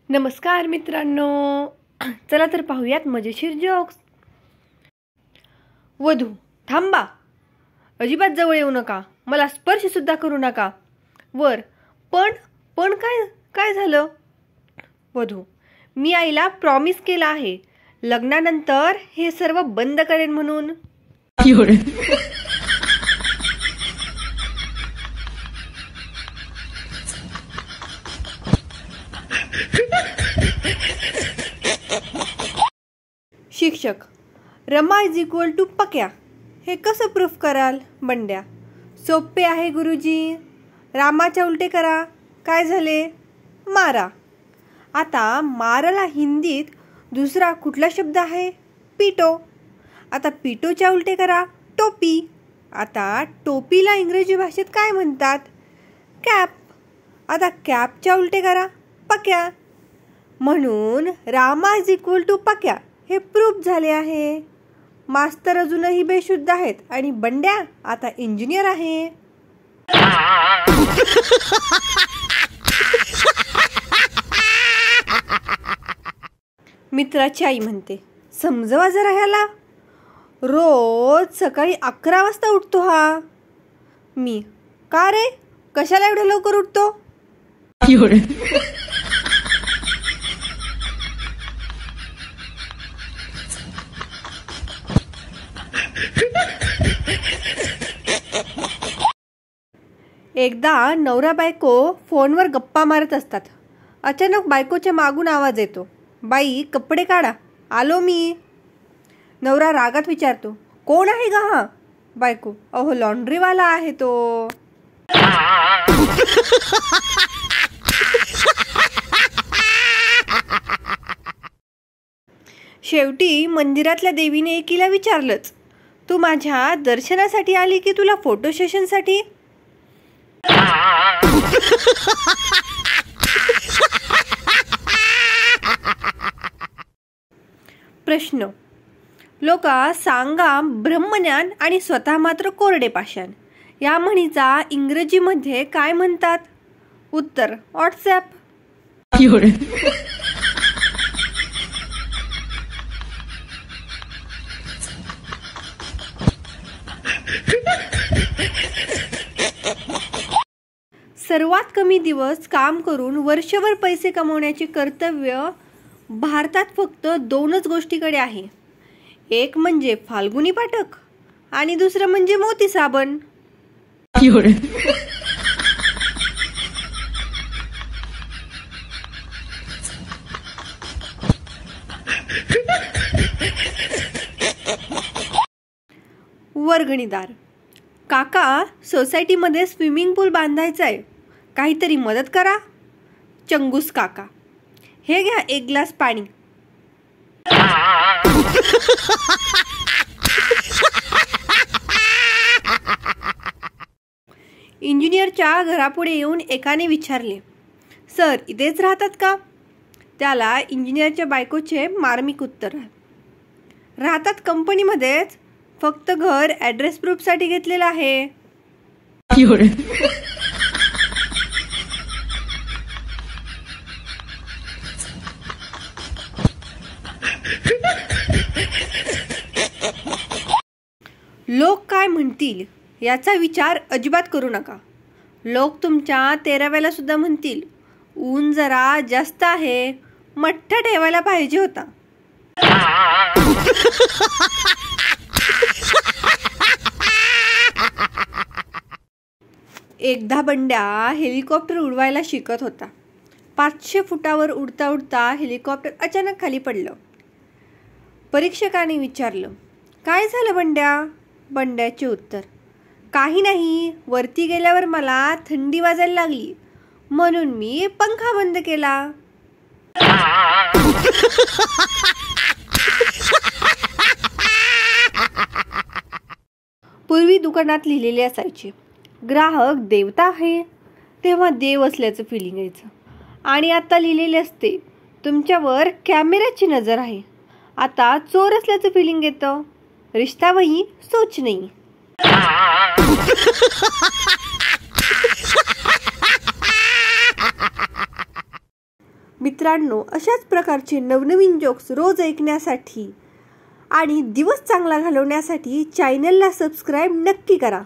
नमस्कार मित्रांनो, चला तर पाहूयात मजेशीर जोक्स. वधू, थांबा, अजिबात जवळ येऊ नका, मला स्पर्श सुद्धा करू नका. वर, पण पण काय काय झालं? वधू, मी आईला प्रॉमिस केला आहे, लग्नानंतर हे सर्व बंद करेन म्हणून. शिक्षक, रमा इज इक्वल टू पक्या, हे कसं प्रूफ कराल? बंड्या, सोपे आहे गुरुजी, रामाच्या उलटे करा. काय झाले? मारा. आता माराला हिंदीत दुसरा कुठला शब्द आहे? पिटो. आता पिटोच्या उलटे करा टोपी. आता टोपीला इंग्रजी भाषेत काय म्हणतात? कॅप. आता कॅपच्या उलटे करा पक्या. म्हणून रामा इज इक्वल टू पक्या हे प्रूफ झाले आहे. मास्तर अजूनही बेशुद्ध आहेत आणि बंड्या आता इंजिनियर आहे. मित्राची आई म्हणते, समजवा जरा ह्याला, रोज सकाळी 11 वाजता उठतो हा. मी, का रे, कशाला एवढं लवकर उठतो? एकदा नवरा बायको फोनवर गप्पा मारत असतात. अचानक बायकोच्या मागून आवाज येतो, बाई कपडे काढा, आलो मी. नवरा रागात विचारतो, कोण आहे गा हा? बायको, अहो लॉन्ड्रीवाला आहे तो. शेवटी मंदिरातल्या देवीने एकीला विचारलंच, तू माझ्या दर्शनासाठी आली की तुला फोटो सेशनसाठी? प्रश्न, लोका सांगा, ब्रह्मज्ञान आणि स्वतः मात्र कोरडे पाषाण या म्हणीचा इंग्रजीमध्ये काय म्हणतात? उत्तर, व्हॉट्सॲप. सर्वात कमी दिवस काम करून वर्षभर पैसे कमवण्याचे कर्तव्य भारतात फक्त 2च गोष्टीकडे आहे. एक म्हणजे फाल्गुनी पाठक आणि दुसरं म्हणजे मोती साबण. वर्गणीदार, काका सोसायटीमध्ये स्विमिंग पूल बांधायचा आहे, काहीतरी मदत करा. चंगूस काका, हे घ्या 1 ग्लास पाणी. इंजिनियरच्या घरापुढे येऊन एकाने विचारले, सर इथेच राहतात का? त्याला इंजिनियरच्या बायकोचे मार्मिक उत्तर, राहतात कंपनीमध्येच, फक्त घर ॲड्रेस प्रूफसाठी घेतलेलं आहे. लोक काय म्हणतील याचा विचार अजिबात करू नका. लोक तुमच्या 13व्याला सुद्धा म्हणतील, ऊन जरा जास्त आहे, मठ्ठा ठेवायला पाहिजे होता. एकदा बंड्या हेलिकॉप्टर उडवायला शिकत होता. 500 फुटावर उडता उडता हेलिकॉप्टर अचानक खाली पडलं. परीक्षकाने विचारलं, काय झालं बंड्या? बंड्याचे उत्तर, काही नाही, वरती गेल्यावर मला थंडी वाजायला लागली म्हणून मी पंखा बंद केला. पूर्वी दुकानात लिहिलेले असायचे, ग्राहक देवता आहे, तेव्हा देव असल्याचं फिलिंग यायचं. आणि आता लिहिलेले असते, तुमच्यावर कॅमेऱ्याची नजर आहे, आता चोर असल्याचं फिलिंग येतं. रिश्ता वही सोच नाही. मित्रांनो, अशाच प्रकारचे नवनवीन जोक्स रोज ऐकण्यासाठी आणि दिवस चांगला घालवण्यासाठी चॅनलला सबस्क्राईब नक्की करा.